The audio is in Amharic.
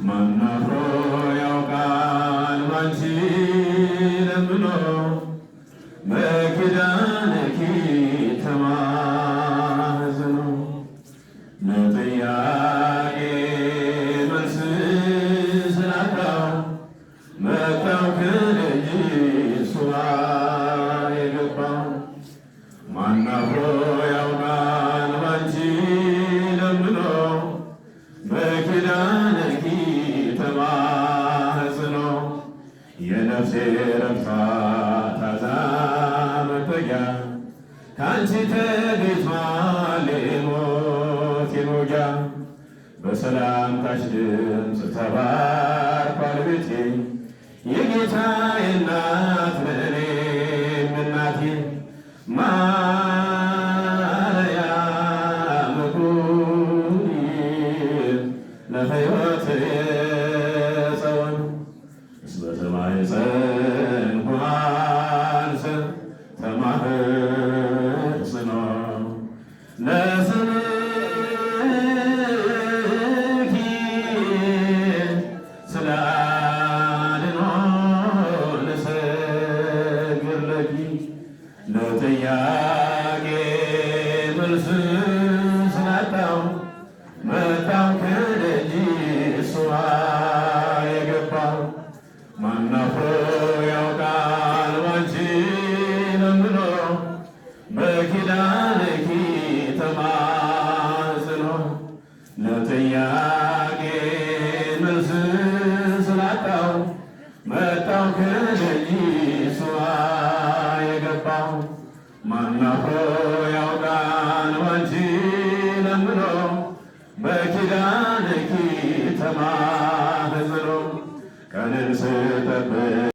ማናፍሮ ያውቃል ባንቺ ለምኖ በኪዳንኪ ተማዝኖ ለጥያቄ መልስ ስላጣው መጣው ከደጅሽ የገባው ማናፍሮ ያውቃል ባንቺ ለምኖ በኪዳንኪ ተማጽኖ የነፍሴ ረፍቷ ታዛ መጠጊያ ከአንቺ ተገኝቷል የሞቴን መውጊያ በሰላምታሽ ድምፅ ተባርኳል ቤቴ የጌታዬ እናት ለእኔም እናቴ ማርያም ኩኒ ለሕይወት የጸወን እስመ ተማኅፀንኩ አንሰ ተማኅፅኖ ለስምኪ ስላድኖ ልሰግድ ለኪ ለጥያቄ መልስ ስላጣው መጣው ከደጅሽ የገባው ማናፍሮ ያውቃል ባንቺ ለምኖ በኪዳንኪ ተማጽኖ ለጥያቄ መልስ ስላጣው መጣው ከደጅሽ የገባው ማናፍሮ ያውቃል ባንቺ ለምኖ በኪዳንኪ ተማጽኖ ቀንን ስጠብቅ